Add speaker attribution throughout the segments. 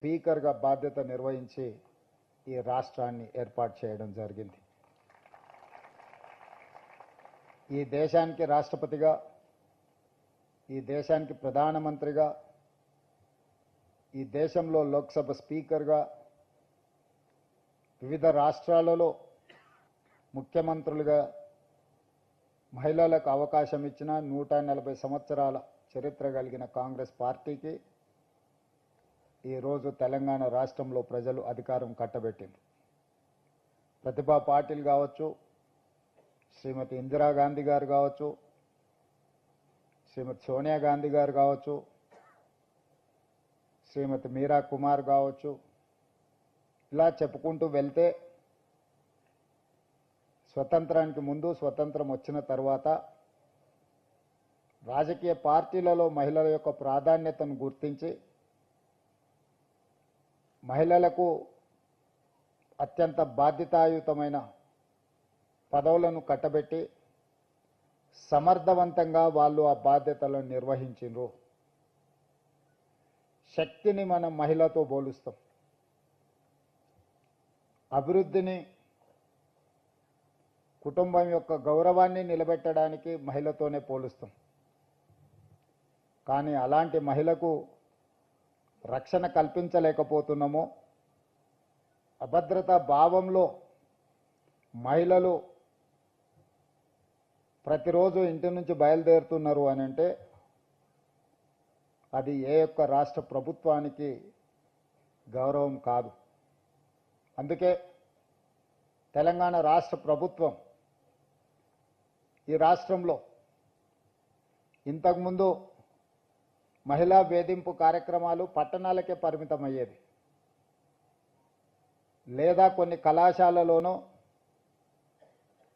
Speaker 1: స్పీకర్గా బాధ్యత నిర్వహించి ఈ రాష్ట్రాన్ని ఏర్పాటు చేయడం జరిగింది. ఈ దేశానికి రాష్ట్రపతిగా, ఈ దేశానికి ప్రధానమంత్రిగా, ఈ దేశంలో లోక్సభ స్పీకర్గా, వివిధ రాష్ట్రాలలో ముఖ్యమంత్రులుగా మహిళలకు అవకాశం ఇచ్చిన 140 సంవత్సరాల చరిత్ర కలిగిన కాంగ్రెస్ పార్టీకి ఈరోజు తెలంగాణ రాష్ట్రంలో ప్రజలు అధికారం కట్టబెట్టింది. ప్రతిభా పాటిల్ కావచ్చు, శ్రీమతి ఇందిరాగాంధీ గారు కావచ్చు, శ్రీమతి సోనియా గాంధీ గారు కావచ్చు, శ్రీమతి మీరా కుమార్ కావచ్చు, ఇలా చెప్పుకుంటూ వెళ్తే స్వతంత్రానికి ముందు, స్వతంత్రం వచ్చిన తర్వాత రాజకీయ పార్టీలలో మహిళల యొక్క ప్రాధాన్యతను గుర్తించి మహిళలకు అత్యంత బాధ్యతాయుతమైన పదవులను కట్టబెట్టి సమర్థవంతంగా వాళ్ళు ఆ బాధ్యతలను నిర్వహించారు. శక్తిని మనం మహిళతో పోలుస్తాం, అభివృద్ధిని, కుటుంబం యొక్క గౌరవాన్ని నిలబెట్టడానికి మహిళతోనే పోలుస్తాం. కానీ అలాంటి మహిళకు రక్షణ కల్పించలేకపోతున్నాము. అభద్రతా భావంలో మహిళలు ప్రతిరోజు ఇంటి నుంచి బయలుదేరుతున్నారు అని అంటే అది ఏ యొక్క రాష్ట్ర ప్రభుత్వానికి గౌరవం కాదు. అందుకే తెలంగాణ రాష్ట్ర ప్రభుత్వం ఈ రాష్ట్రంలో ఇంతకుముందు మహిళా వేధింపు కార్యక్రమాలు పట్టణాలకే పరిమితమయ్యేది, లేదా కొన్ని కళాశాలలోనో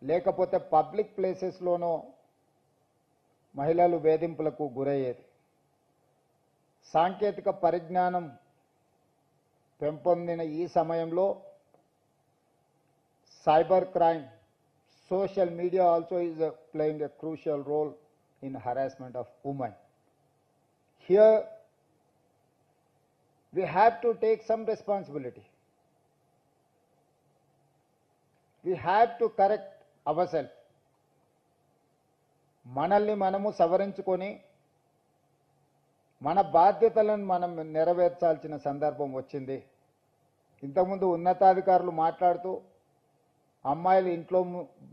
Speaker 1: లేకపోతే పబ్లిక్ ప్లేసెస్లోనో మహిళలు వేధింపులకు గురయ్యేది. సాంకేతిక పరిజ్ఞానం పెంపొందిన ఈ సమయంలో cyber crime, social media also is playing a crucial role in harassment of women. Here we have to take some responsibility. We have to correct ourselves. మనల్ని మనము సవరించుకొని మన బాధ్యతలను మనం నెరవేర్చాల్సిన సందర్భం వచ్చింది. ఇంతకుముందు ఉన్నతాధికారులు మాట్లాడుతూ అమ్మాయిలు ఇంట్లో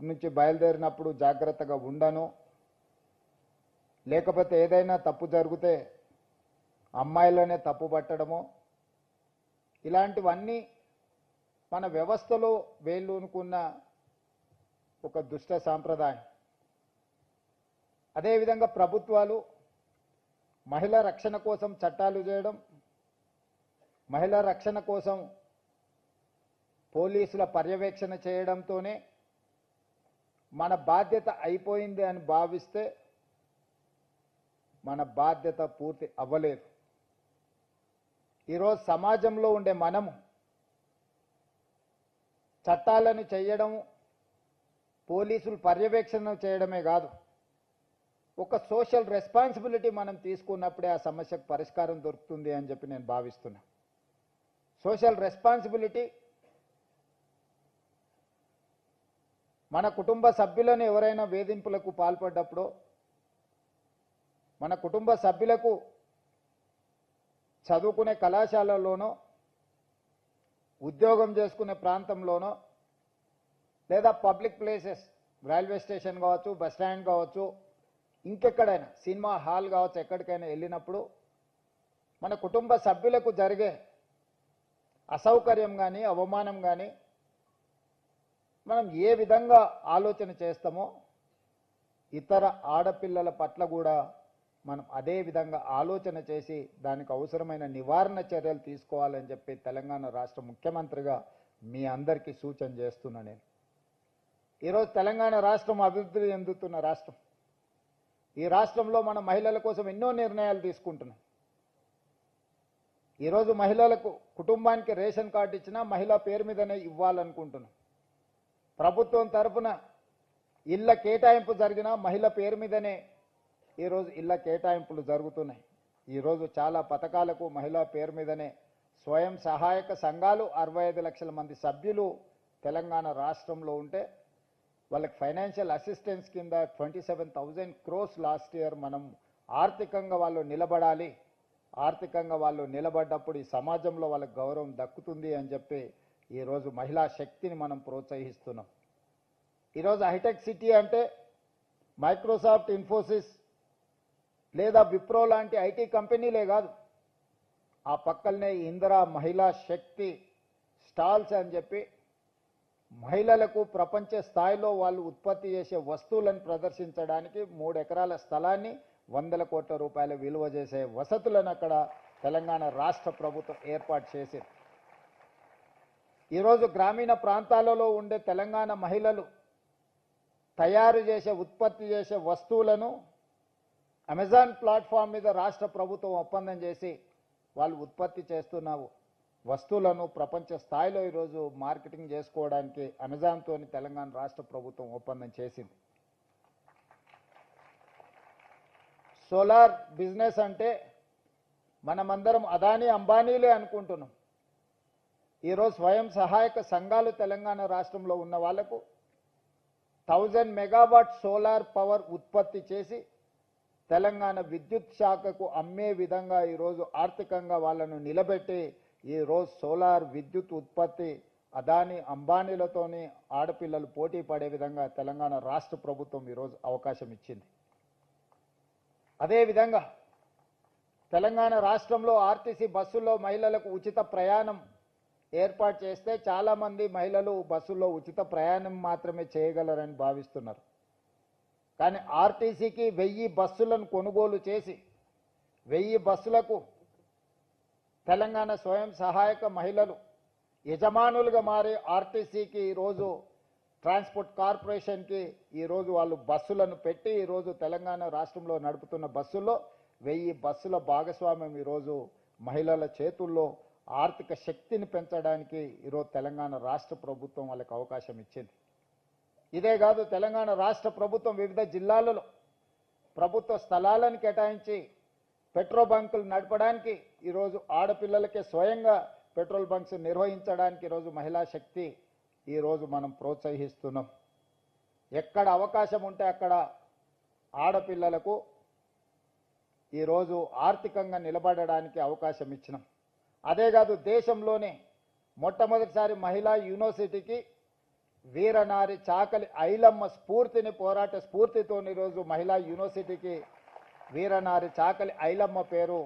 Speaker 1: నుంచి బయలుదేరినప్పుడు జాగ్రత్తగా ఉండను, లేకపోతే ఏదైనా తప్పు జరిగితే అమ్మాయిలనే తప్పు పట్టడము, ఇలాంటివన్నీ మన వ్యవస్థలో వేళ్ళూనుకున్న ఒక దుష్ట సాంప్రదాయం. అదేవిధంగా ప్రభుత్వాలు మహిళా రక్షణ కోసం చట్టాలు చేయడం, మహిళా రక్షణ కోసం పోలీసుల పర్యవేక్షణ చేయడంతోనే మన బాధ్యత అయిపోయింది అని భావిస్తే మన బాధ్యత పూర్తి అవ్వలేదు. ఈరోజు సమాజంలో ఉండే మనము చట్టాలను చేయడం, పోలీసులు పర్యవేక్షణ చేయడమే కాదు, ఒక సోషల్ రెస్పాన్సిబిలిటీ మనం తీసుకున్నప్పుడే ఆ సమస్యకు పరిష్కారం దొరుకుతుంది అని చెప్పి నేను భావిస్తున్నా. సోషల్ రెస్పాన్సిబిలిటీ మన కుటుంబ సభ్యులను ఎవరైనా వేధింపులకు పాల్పడ్డప్పుడు, మన కుటుంబ సభ్యులకు చదువుకునే కళాశాలలోనో, ఉద్యోగం చేసుకునే ప్రాంతంలోనో, లేదా పబ్లిక్ ప్లేసెస్, రైల్వే స్టేషన్ కావచ్చు, బస్ స్టాండ్ కావచ్చు, ఇంకెక్కడైనా సినిమా హాల్ కావచ్చు, ఎక్కడికైనా వెళ్ళినప్పుడు మన కుటుంబ సభ్యులకు జరిగే అసౌకర్యం కానీ అవమానం కానీ మనం ఏ విధంగా ఆలోచన చేస్తామో ఇతర ఆడపిల్లల పట్ల కూడా మనం అదే విధంగా ఆలోచన చేసి దానికి అవసరమైన నివారణ చర్యలు తీసుకోవాలని చెప్పి తెలంగాణ రాష్ట్ర ముఖ్యమంత్రిగా మీ అందరికీ సూచన చేస్తున్నా. నేను ఈరోజు తెలంగాణ రాష్ట్రం అభివృద్ధి చెందుతున్న రాష్ట్రం. ఈ రాష్ట్రంలో మన మహిళల కోసం ఎన్నో నిర్ణయాలు తీసుకుంటున్నాం. ఈరోజు మహిళలకు కుటుంబానికి రేషన్ కార్డు ఇచ్చినా మహిళా పేరు మీదనే ఇవ్వాలనుకుంటున్నాం. ప్రభుత్వం తరఫున ఇళ్ల కేటాయింపు జరిగినా మహిళ పేరు మీదనే ఈరోజు ఇళ్ల కేటాయింపులు జరుగుతున్నాయి. ఈరోజు చాలా పథకాలకు మహిళా పేరు మీదనే స్వయం సహాయక సంఘాలు 65 లక్షల మంది సభ్యులు తెలంగాణ రాష్ట్రంలో ఉంటే వాళ్ళకి ఫైనాన్షియల్ అసిస్టెన్స్ కింద 27,000 crores లాస్ట్ ఇయర్ మనం ఆర్థికంగా వాళ్ళు నిలబడాలి, ఆర్థికంగా వాళ్ళు నిలబడ్డప్పుడు ఈ సమాజంలో వాళ్ళకి గౌరవం దక్కుతుంది అని చెప్పి ఈరోజు మహిళా శక్తిని మనం ప్రోత్సహిస్తున్నాం. ఈరోజు హైటెక్ సిటీ అంటే మైక్రోసాఫ్ట్, ఇన్ఫోసిస్ లేదా విప్రో లాంటి ఐటీ కంపెనీలే కాదు, ఆ పక్కనే ఇందిరా మహిళా శక్తి స్టాల్స్ అని చెప్పి మహిళలకు ప్రపంచ స్థాయిలో వాళ్ళు ఉత్పత్తి చేసే వస్తువులను ప్రదర్శించడానికి 3 ఎకరాల స్థలాన్ని 100 కోట్ల రూపాయల విలువ చేసే వసతులను అక్కడ తెలంగాణ రాష్ట్ర ప్రభుత్వం ఏర్పాటు చేసింది. ఈరోజు గ్రామీణ ప్రాంతాలలో ఉండే తెలంగాణ మహిళలు తయారు చేసే ఉత్పత్తి చేసే వస్తువులను అమెజాన్ ప్లాట్ఫామ్ మీద రాష్ట్ర ప్రభుత్వం ఒప్పందం చేసి వాళ్ళు ఉత్పత్తి చేస్తున్న వస్తువులను ప్రపంచ స్థాయిలో ఈరోజు మార్కెటింగ్ చేసుకోవడానికి అమెజాన్తో తెలంగాణ రాష్ట్ర ప్రభుత్వం ఒప్పందం చేసింది. సోలార్ బిజినెస్ అంటే మనమందరం అదానీ అంబానీలే అనుకుంటున్నాం. ఈరోజు స్వయం సహాయక సంఘాలు తెలంగాణ రాష్ట్రంలో ఉన్న వాళ్లకు 1000 మెగావాట్ సోలార్ పవర్ ఉత్పత్తి చేసి తెలంగాణ విద్యుత్ శాఖకు అమ్మే విధంగా ఈరోజు ఆర్థికంగా వాళ్ళను నిలబెట్టి ఈరోజు సోలార్ విద్యుత్ ఉత్పత్తి అదానీ అంబానీలతోని ఆడపిల్లలు పోటీ పడే విధంగా తెలంగాణ రాష్ట్ర ప్రభుత్వం ఈరోజు అవకాశం ఇచ్చింది. అదేవిధంగా తెలంగాణ రాష్ట్రంలో ఆర్టీసీ బస్సుల్లో మహిళలకు ఉచిత ప్రయాణం ఏర్పాటు చేస్తే చాలామంది మహిళలు బస్సుల్లో ఉచిత ప్రయాణం మాత్రమే చేయగలరని భావిస్తున్నారు. కానీ ఆర్టీసీకి 1000 బస్సులను కొనుగోలు చేసి 1000 బస్సులకు తెలంగాణ స్వయం సహాయక మహిళలు యజమానులుగా మారి ఆర్టీసీకి ఈరోజు ట్రాన్స్పోర్ట్ కార్పొరేషన్కి ఈరోజు వాళ్ళు బస్సులను పెట్టి ఈరోజు తెలంగాణ రాష్ట్రంలో నడుపుతున్న బస్సుల్లో 1000 బస్సుల భాగస్వామ్యం ఈరోజు మహిళల చేతుల్లో ఆర్థిక శక్తిని పెంచడానికి ఈరోజు తెలంగాణ రాష్ట్ర ప్రభుత్వం వాళ్ళకి అవకాశం ఇచ్చింది. ఇదే కాదు, తెలంగాణ రాష్ట్ర ప్రభుత్వం వివిధ జిల్లాలలో ప్రభుత్వ స్థలాలను కేటాయించి పెట్రోల్ బంకులు నడపడానికి ఈరోజు ఆడపిల్లలకే స్వయంగా పెట్రోల్ బంక్స్ నిర్వహించడానికి ఈరోజు మహిళా శక్తి ఈరోజు మనం ప్రోత్సహిస్తున్నాం. ఎక్కడ అవకాశం ఉంటే అక్కడ ఆడపిల్లలకు ఈరోజు ఆర్థికంగా నిలబడడానికి అవకాశం ఇచ్చినాం. అదే కాదు, దేశంలోనే మొట్టమొదటిసారి మహిళా యూనివర్సిటీకి వీరనారి చాకలి ఐలమ్మ స్ఫూర్తిని పోరాట స్ఫూర్తితో ఈరోజు మహిళా యూనివర్సిటీకి వీరనారి చాకలి ఐలమ్మ పేరు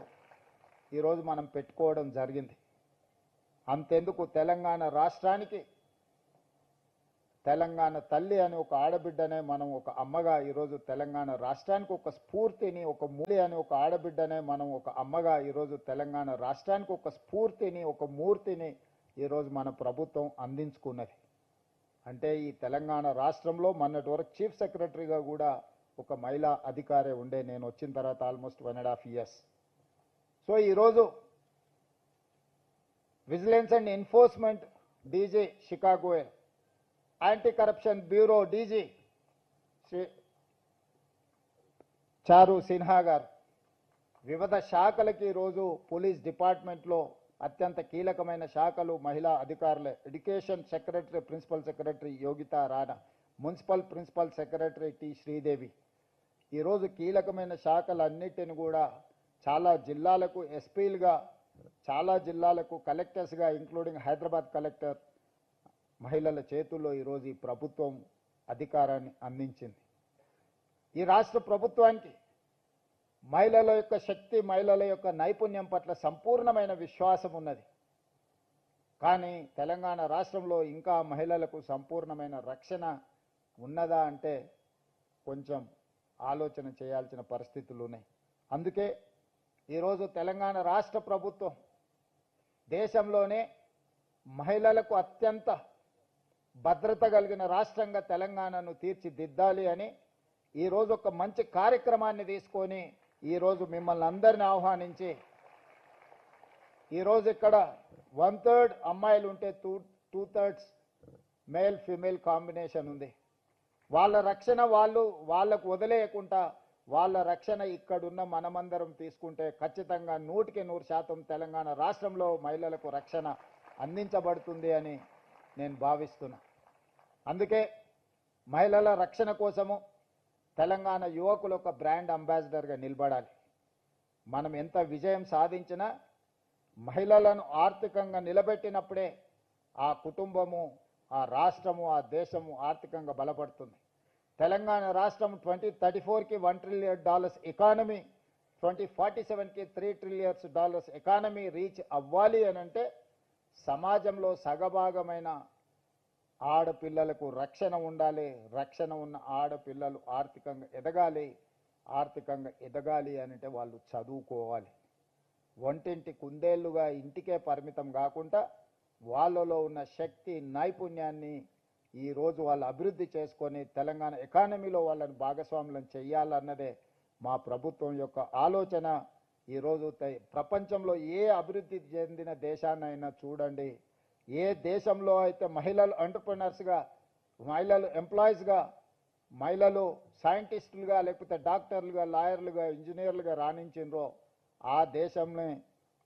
Speaker 1: ఈరోజు మనం పెట్టుకోవడం జరిగింది. అంతెందుకు, తెలంగాణ రాష్ట్రానికి తెలంగాణ తల్లి అని ఒక ఆడబిడ్డనే మనం ఒక అమ్మగా ఈరోజు తెలంగాణ రాష్ట్రానికి ఒక స్ఫూర్తిని, ఒక మూలి అని ఒక ఆడబిడ్డనే మనం ఒక అమ్మగా ఈరోజు తెలంగాణ రాష్ట్రానికి ఒక స్ఫూర్తిని, ఒక మూర్తిని ఈరోజు మన ప్రభుత్వం అందించుకున్నది. అంటే ఈ తెలంగాణ రాష్ట్రంలో మొన్నటి వరకు చీఫ్ సెక్రటరీగా కూడా ఒక మహిళా అధికారే ఉండే, నేను వచ్చిన తర్వాత ఆల్మోస్ట్ 1.5 years. సో ఈరోజు vigilance and enforcement DG Shikha Goyal, anti corruption bureau DG Shri చారు సిన్హా గారు వివిధ శాఖలకి ఈరోజు పోలీస్ డిపార్ట్మెంట్లో అత్యంత కీలకమైన శాఖలు మహిళా అధికారులే. Education secretary, principal secretary Yogita Rana, municipal principal secretary T Sridevi ఈరోజు కీలకమైన శాఖలన్నిటిని కూడా చాలా జిల్లాలకు ఎస్పీలుగా, చాలా జిల్లాలకు కలెక్టర్స్గా, ఇంక్లూడింగ్ హైదరాబాద్ కలెక్టర్ మహిళల చేతుల్లో ఈరోజు ఈ ప్రభుత్వం అధికారాన్ని అందించింది. ఈ రాష్ట్ర ప్రభుత్వానికి మహిళల యొక్క శక్తి, మహిళల యొక్క నైపుణ్యం పట్ల సంపూర్ణమైన విశ్వాసం ఉన్నది. కానీ తెలంగాణ రాష్ట్రంలో ఇంకా మహిళలకు సంపూర్ణమైన రక్షణ ఉన్నదా అంటే కొంచెం ఆలోచన చేయాల్సిన పరిస్థితులు ఉన్నాయి. అందుకే ఈరోజు తెలంగాణ రాష్ట్ర ప్రభుత్వం దేశంలోనే మహిళలకు అత్యంత భద్రత కలిగిన రాష్ట్రంగా తెలంగాణను తీర్చిదిద్దాలి అని ఈరోజు ఒక మంచి కార్యక్రమాన్ని తీసుకొని ఈరోజు మిమ్మల్ని అందరిని ఆహ్వానించి, ఈరోజు ఇక్కడ 1/3 అమ్మాయిలు ఉంటే 2/3 మేల్ ఫిమేల్ కాంబినేషన్ ఉంది. వాళ్ళ రక్షణ వాళ్ళకు వదిలేయకుండా వాళ్ళ రక్షణ ఇక్కడున్న మనమందరం తీసుకుంటే ఖచ్చితంగా 100% తెలంగాణ రాష్ట్రంలో మహిళలకు రక్షణ అందించబడుతుంది అని నేను భావిస్తున్నా. అందుకే మహిళల రక్షణ కోసము తెలంగాణ యువకులు ఒక బ్రాండ్ అంబాసిడర్గా నిలబడాలి. మనం ఎంత విజయం సాధించినా మహిళలను ఆర్థికంగా నిలబెట్టినప్పుడే ఆ కుటుంబము, ఆ రాష్ట్రము, ఆ దేశము ఆర్థికంగా బలపడుతుంది. తెలంగాణ రాష్ట్రం 2034కి $1 ట్రిలియన్ ఎకానమీ, 2047కి $3 ట్రిలియన్ ఎకానమీ రీచ్ అవ్వాలి అని అంటే సమాజంలో సగభాగమైన ఆడపిల్లలకు రక్షణ ఉండాలి. రక్షణ ఉన్న ఆడపిల్లలు ఆర్థికంగా ఎదగాలి. ఆర్థికంగా ఎదగాలి అంటే వాళ్ళు చదువుకోవాలి. వంటింటి కుందేళ్లుగా ఇంటికే పరిమితం కాకుండా వాళ్ళలో ఉన్న శక్తి, నైపుణ్యాన్ని ఈరోజు వాళ్ళు అభివృద్ధి చేసుకొని తెలంగాణ ఎకానమీలో వాళ్ళని భాగస్వాములను చేయాలన్నదే మా ప్రభుత్వం యొక్క ఆలోచన. ఈరోజు ప్రపంచంలో ఏ అభివృద్ధి చెందిన దేశాన్నైనా చూడండి, ఏ దేశంలో అయితే మహిళలు ఎంటర్‌ప్రెన్యూర్స్‌గా, మహిళలు ఎంప్లాయీస్‌గా, మహిళలు సైంటిస్టులుగా, లేకపోతే డాక్టర్లుగా, లాయర్లుగా, ఇంజనీర్లుగా రాణించిండ్రో ఆ దేశంలో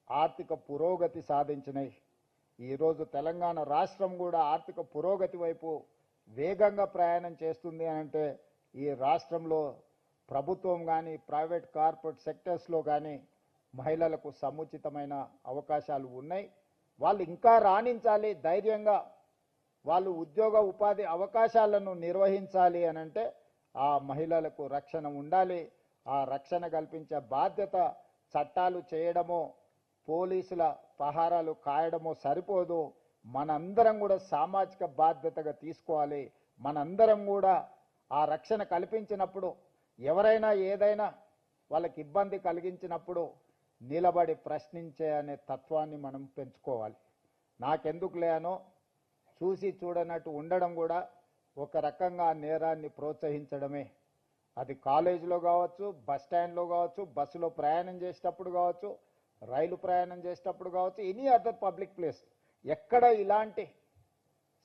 Speaker 1: ఆర్థిక పురోగతి సాధించినాయి. ఈరోజు తెలంగాణ రాష్ట్రం కూడా ఆర్థిక పురోగతి వైపు వేగంగా ప్రయాణం చేస్తుంది అంటే ఈ రాష్ట్రంలో ప్రభుత్వం కానీ, ప్రైవేట్ కార్పొరేట్ సెక్టర్స్లో కానీ మహిళలకు సముచితమైన అవకాశాలు ఉన్నాయి. వాళ్ళు ఇంకా రాణించాలి, ధైర్యంగా వాళ్ళు ఉద్యోగ ఉపాధి అవకాశాలను నిర్వహించాలి అని అంటే ఆ మహిళలకు రక్షణ ఉండాలి. ఆ రక్షణ కల్పించే బాధ్యత చట్టాలు చేయడమో, పోలీసుల పహారాలు కాయడమో సరిపోదు. మనందరం కూడా సామాజిక బాధ్యతగా తీసుకోవాలి. మనందరం కూడా ఆ రక్షణ కల్పించినప్పుడు ఎవరైనా ఏదైనా వాళ్ళకి ఇబ్బంది కలిగించినప్పుడు నిలబడి ప్రశ్నించే అనే తత్వాన్ని మనం పెంచుకోవాలి. నాకెందుకులే అనో చూసి చూడనట్టు ఉండడం కూడా ఒక రకంగా నేరాన్ని ప్రోత్సహించడమే. అది కాలేజీలో కావచ్చు, బస్ స్టాండ్లో కావచ్చు, బస్సులో ప్రయాణం చేసేటప్పుడు కావచ్చు, రైలు ప్రయాణం చేసేటప్పుడు కావచ్చు, ఎనీ అదర్ పబ్లిక్ ప్లేస్ ఎక్కడ ఇలాంటి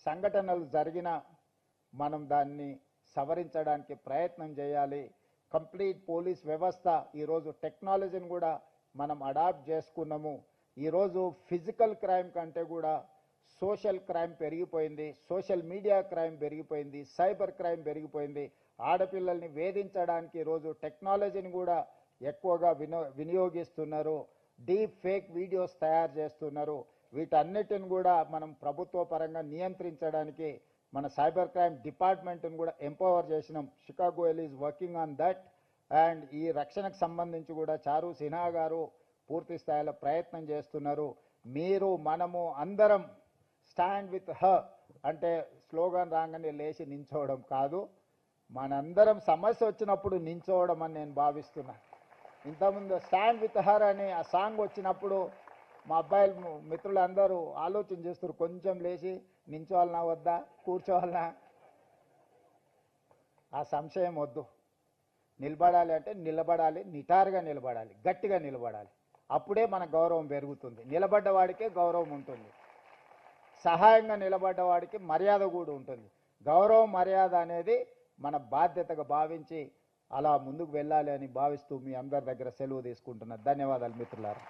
Speaker 1: సంఘటనలు జరిగినా మనం దాన్ని సవరించడానికి ప్రయత్నం చేయాలి. కంప్లీట్ పోలీస్ వ్యవస్థ ఈరోజు టెక్నాలజీని కూడా మనం అడాప్ట్ చేసుకున్నాము. ఈరోజు ఫిజికల్ క్రైమ్ కంటే కూడా సోషల్ క్రైమ్ పెరిగిపోయింది, సోషల్ మీడియా క్రైమ్ పెరిగిపోయింది, సైబర్ క్రైమ్ పెరిగిపోయింది. ఆడపిల్లల్ని వేధించడానికి ఈరోజు టెక్నాలజీని కూడా ఎక్కువగా వినియోగిస్తున్నారు. డీప్ ఫేక్ వీడియోస్ తయారు చేస్తున్నారు. వీటన్నిటిని కూడా మనం ప్రభుత్వ పరంగా నియంత్రించడానికి మన సైబర్ క్రైమ్ డిపార్ట్మెంట్ని కూడా ఎంపవర్ చేసినాం. Chicago L is working on that. And ఈ రక్షణకు సంబంధించి కూడా చారు సిన్హా గారు పూర్తి స్థాయిలో ప్రయత్నం చేస్తున్నారు. మీరు, మనము అందరం స్టాండ్ విత్ హర్ అంటే స్లోగన్ రాగానే లేచి నించోవడం కాదు, మనందరం సమస్య వచ్చినప్పుడు నించోవడం అని నేను భావిస్తున్నా. ఇంతకుముందు స్టాండ్ విత్ హర్ అని ఆ సాంగ్ వచ్చినప్పుడు మా అబ్బాయిలు మిత్రులందరూ ఆలోచన చేస్తారు, కొంచెం లేచి నించోవాలనా వద్దా, కూర్చోవాలనా. ఆ సంశయం వద్దు. నిలబడాలి అంటే నిలబడాలి, నిటారుగా నిలబడాలి, గట్టిగా నిలబడాలి. అప్పుడే మన గౌరవం పెరుగుతుంది. నిలబడ్డవాడికే గౌరవం ఉంటుంది. సహాయంగా నిలబడ్డవాడికి మర్యాద కూడా ఉంటుంది. గౌరవం, మర్యాద అనేది మన బాధ్యతగా భావించి అలా ముందుకు వెళ్ళాలి అని భావిస్తూ మీ అందరి దగ్గర సెలవు తీసుకుంటున్నా. ధన్యవాదాలు మిత్రులారా.